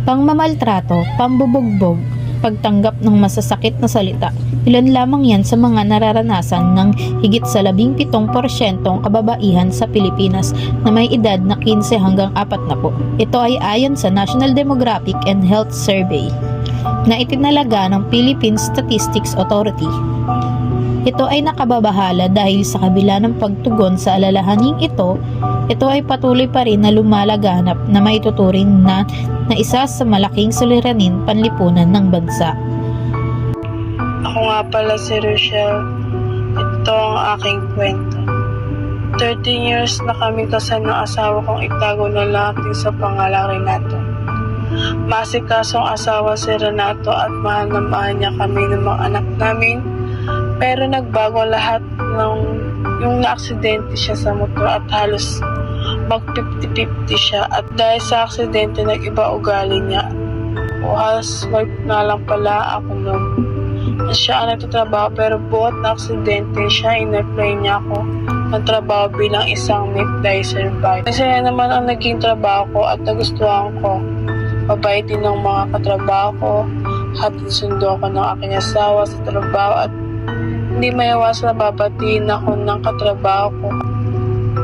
Pangmamaltrato, pambubugbog, pagtanggap ng masasakit na salita. Ilan lamang yan sa mga nararanasan ng higit sa 17% kababaihan sa Pilipinas na may edad na 15 hanggang 40. Ito ay ayon sa National Demographic and Health Survey na itinalaga ng Philippine Statistics Authority. Ito ay nakababahala dahil sa kabila ng pagtugon sa alalahaning ito ay patuloy pa rin na lumalaganap na maituturing na isa sa malaking suliranin panlipunan ng bansa. Ako nga pala si Rochelle. Ito ang aking kwento. 13 years na kami kasal ng asawa kong itago na natin sa pangalang Renato. Masikasong asawa si Renato at mahal na mahal niya kami ng mga anak namin. Pero nagbago lahat yung na-aksidente siya sa motor at halos mag 50-50 siya. At dahil sa aksidente, nag-iba ugali niya. O halos wife na lang pala ako noon. Siya ang nagtatrabaho pero buhat na aksidente siya, in-apply niya ako ng trabaho bilang isang midday survivor. Masaya naman ang naging trabaho ko at nagustuhan ko. Mabait din ng mga katrabaho ko. Hatid sundo ako ng aking asawa sa trabaho at hindi maiwasan na babatiin ako ng katrabaho ko.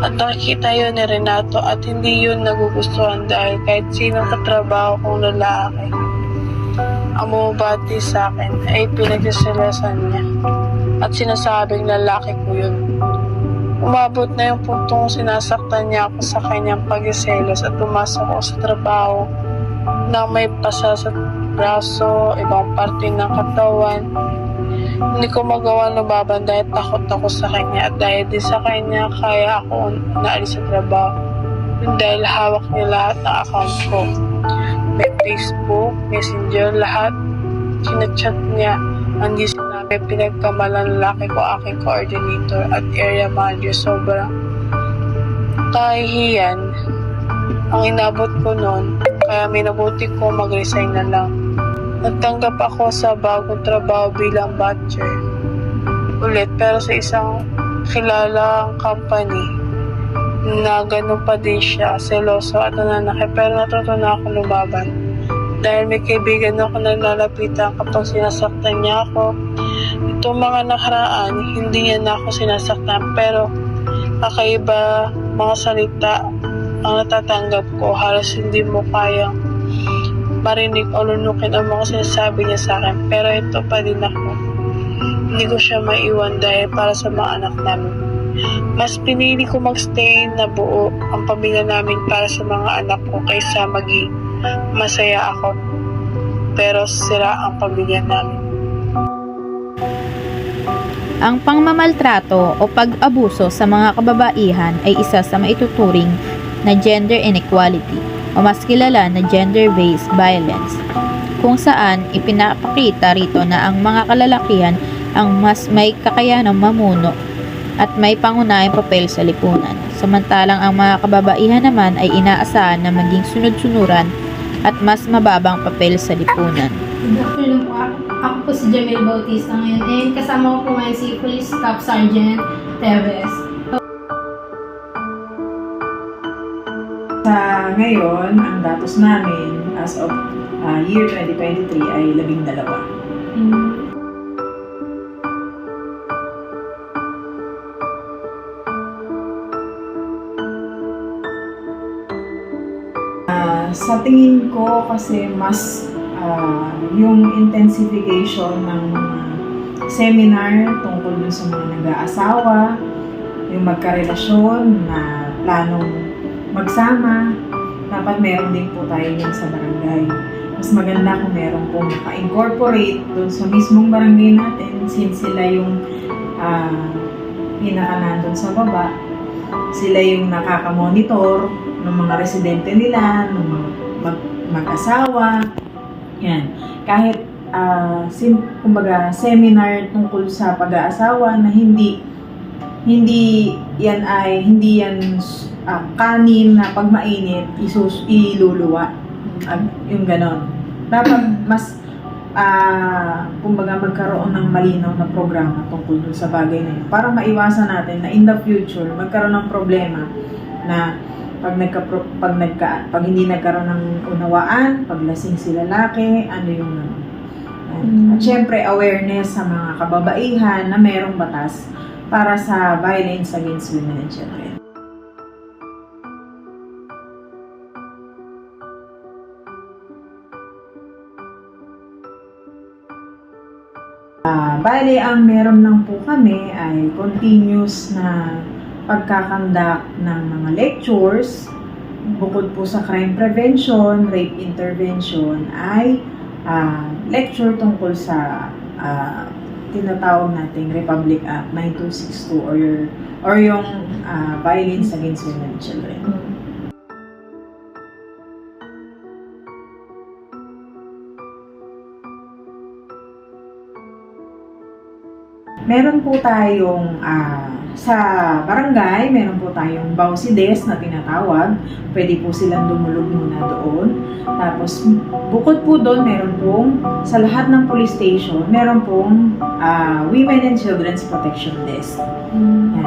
At nakikita yun ni Renato at hindi yun nagugustuhan dahil kahit sinong katrabaho kong lalaki ang bumabati sa akin ay pinagsisilasan niya at sinasabing lalaki ko yun. Umabot na yung puntong sinasaktan niya ako sa kanyang pagsiselos at pumasok ako sa trabaho na may pasa sa braso, ibang parte ng katawan. Hindi ko magawa lumaban dahil takot ako sa kanya at dahil din sa kanya kaya ako naalis sa trabaho. Dahil hawak niya lahat ng account ko. May Facebook, Messenger, lahat. Sinachat niya. Hindi sinabi pinagkamalan lalaki ko aking coordinator at area manager. Sobrang kahihiyan ang inabot ko noon. Kaya minabuti ko mag-resign na lang. Nagtanggap ako sa bagong trabaho bilang batcher ulit pero sa isang kilalang company na ganun pa din siya, seloso at nananakit pero natutunan ako lumaban dahil may kaibigan ako na nalalapitan kapag sinasaktan niya ako. Itong mga nakaraan, hindi niya na ako sinasaktan pero kakaiba mga salita ang natatanggap ko, halos hindi mo kayang marinig o lunukin ang mga sinasabi niya sa akin pero ito pa din ako. Hindi ko siya maiwan dahil para sa mga anak namin. Mas pinili ko magstay na buo ang pamilya namin para sa mga anak ko kaysa maging masaya ako pero sira ang pamilya namin. Ang pangmamaltrato o pag-abuso sa mga kababaihan ay isa sa maituturing na gender inequality o mas kilala na gender-based violence, kung saan ipinapakita rito na ang mga kalalakihan ang mas may kakayanang mamuno at may pangunahing papel sa lipunan, samantalang ang mga kababaihan naman ay inaasahan na maging sunod-sunuran at mas mababang papel sa lipunan. Good afternoon po. Ako po si Jamil Bautista ngayon and kasama ko po ngayon si Police Staff Sergeant Teves. Sa ngayon, ang datos namin as of year 2023 ay 12. Sa tingin ko kasi mas yung intensification ng seminar tungkol dun sa mga nag-aasawa, yung magkarelasyon na planong magsama, dapat meron din po tayo yan sa barangay. Mas maganda kung meron po maka-incorporate dun sa mismong barangay natin since sila yung pinaka nandun sa baba. Sila yung nakaka-monitor ng mga residente nila, ng mga mag-asawa. Yan. Kahit kumbaga seminar tungkol sa pag-aasawa na hindi yan kanin na pag mainit iluluwa. Yung ganon. Dapat mas kumbaga magkaroon ng malinaw na programa tungkol dun sa bagay na yun para maiwasan natin na in the future magkaroon ng problema na pag hindi nagkaroon ng unawaan, pag lasing si lalaki, ano yung At syempre, awareness sa mga kababaihan na mayroong batas para sa violence against women and children. Bale, ang meron lang po kami ay continuous na pagkakandak ng mga lectures. Bukod po sa crime prevention, rape intervention, ay lecture tungkol sa tinatawag nating Republic Act 9262 or yung violence against women and children. Meron po tayong sa barangay, meron po tayong Bausides na tinatawag. Pwede po silang dumulog muna doon. Tapos, bukod po doon, meron pong sa lahat ng police station, meron pong Women and Children's Protection Desk. Yan.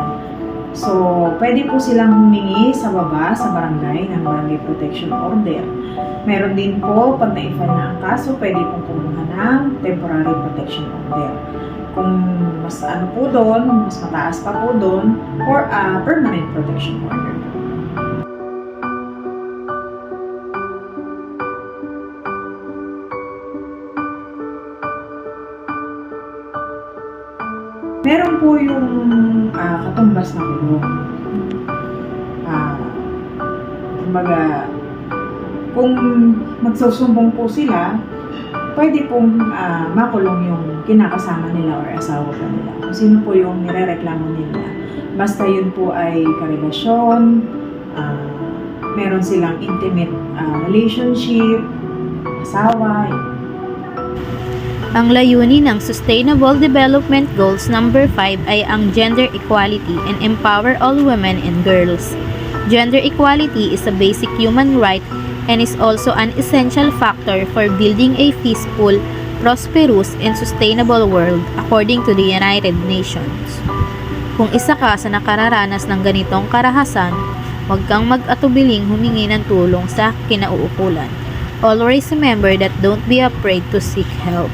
So, pwede po silang humingi sa baba, sa barangay, ng Barangay Protection Order. Meron din po, pag na-file na ang kaso, pwede pong kumuha ng Temporary Protection Order. Kung mas ano po doon, mas mataas pa po doon, or permanent protection order. Meron po yung katumbas na kulong. Kumbaga, kung magsusumbong po sila, pwede pong makulong yung kinakasama nila or asawa po nila. Kung sino po yung nirereklamo nila. Basta yun po ay karelasyon, meron silang intimate relationship, asawa. Ang layunin ng Sustainable Development Goals number 5 ay ang gender equality and empower all women and girls. Gender equality is a basic human right and is also an essential factor for building a peaceful, prosperous, and sustainable world according to the United Nations. Kung isa ka sa nakararanas ng ganitong karahasan, huwag kang mag-atubiling humingi ng tulong sa kinauukulan. Always remember that don't be afraid to seek help.